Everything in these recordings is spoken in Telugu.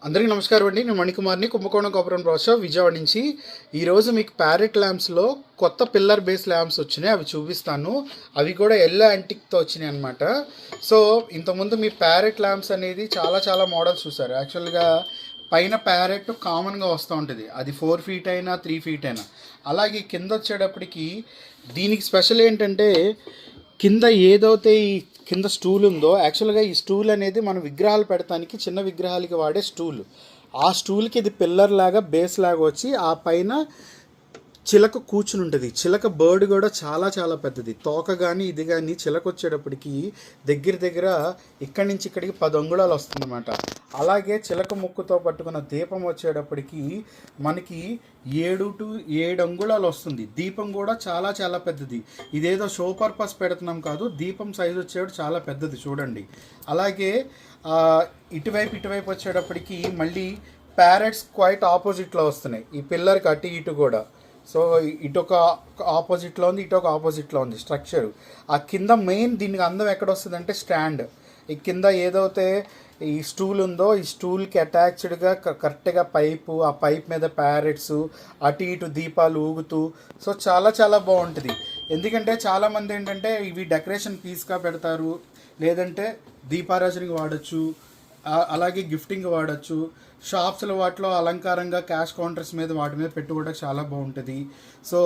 అందరికీ నమస్కారం అండి. నేను మణికుమార్ని, కుంభకోణం కాపురం ప్రాసెస్ విజయవాడ నుంచి. ఈరోజు మీకు ప్యారెట్ ల్యాంప్స్లో కొత్త పిల్లర్ బేస్ ల్యాంప్స్ వచ్చినాయి, అవి చూపిస్తాను. అవి కూడా ఎల్లో యాంటిక్తో వచ్చినాయి అనమాట. సో ఇంతకుముందు మీ ప్యారెట్ ల్యాంప్స్ అనేది చాలా మోడల్స్ చూసారు. యాక్చువల్గా పైన ప్యారెట్ కామన్గా వస్తూ ఉంటుంది, అది 4 ఫీట్ అయినా 3 ఫీట్ అయినా. అలాగే కింద వచ్చేటప్పటికి దీనికి స్పెషల్ ఏంటంటే, కింద ఏదైతే ఈ కింద స్టూల్ ఉందో, యాక్చువల్గా ఈ స్టూల్ అనేది మనం విగ్రహాలు పెడతానికి, చిన్న విగ్రహాలకి వాడే స్టూల్. ఆ స్టూల్కి ఇది పిల్లర్ లాగా బేస్ లాగా వచ్చి ఆ పైన చిలక కూర్చుని ఉంటుంది. చిలక బర్డ్ కూడా చాలా పెద్దది. తోక కానీ ఇది కానీ చిలక వచ్చేటప్పటికి దగ్గర ఇక్కడి నుంచి ఇక్కడికి 10 అంగుళాలు వస్తుందన్నమాట. అలాగే చిలక ముక్కుతో పట్టుకున్న దీపం వచ్చేటప్పటికి మనకి 7 to 7 అంగుళాలు వస్తుంది. దీపం కూడా చాలా పెద్దది. ఇదేదో షో పర్పస్ పెడుతున్నాం కాదు, దీపం సైజు వచ్చేటప్పుడు చాలా పెద్దది చూడండి. అలాగే ఇటువైపు వచ్చేటప్పటికి మళ్ళీ ప్యారెట్స్ క్వైట్ ఆపోజిట్లో వస్తున్నాయి, ఈ పిల్లర్కి అటు ఇటు కూడా. సో ఇటొక ఆపోజిట్లో ఉంది, ఇటొక ఆపోజిట్లో ఉంది స్ట్రక్చరు. ఆ కింద మెయిన్ దీనికి అందం ఎక్కడ వస్తుందంటే స్టాండ్. ఈ కింద ఏదైతే ఈ స్టూల్ ఉందో, ఈ స్టూల్కి అటాచ్డ్గా కరెక్ట్గా పైపు, ఆ పైప్ మీద ప్యారెట్స్, అటు ఇటు దీపాలు ఊగుతూ. సో చాలా బాగుంటుంది. ఎందుకంటే చాలామంది ఏంటంటే ఇవి డెకరేషన్ పీస్గా పెడతారు, లేదంటే దీపారాజనకి వాడచ్చు, అలాగే గిఫ్టింగ్ వాడచ్చు. షాప్స్లో వాటిలో అలంకారంగా క్యాష్ కౌంటర్స్ మీద వాటి మీద పెట్టుకోవడానికి చాలా బాగుంటుంది. సో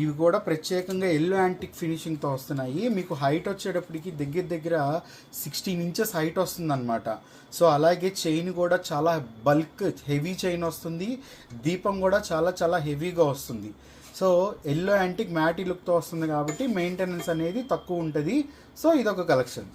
ఇవి కూడా ప్రత్యేకంగా ఎల్లో యాంటిక్ ఫినిషింగ్తో వస్తున్నాయి. మీకు హైట్ వచ్చేటప్పటికి దగ్గర 16 ఇంచెస్ హైట్ వస్తుందన్నమాట. సో అలాగే చైన్ కూడా చాలా బల్క్ హెవీ చైన్ వస్తుంది. దీపం కూడా చాలా హెవీగా వస్తుంది. సో ఎల్లో యాంటిక్ మ్యాటీ లుక్తో వస్తుంది కాబట్టి మెయింటెనెన్స్ అనేది తక్కువ ఉంటుంది. సో ఇదొక కలెక్షన్.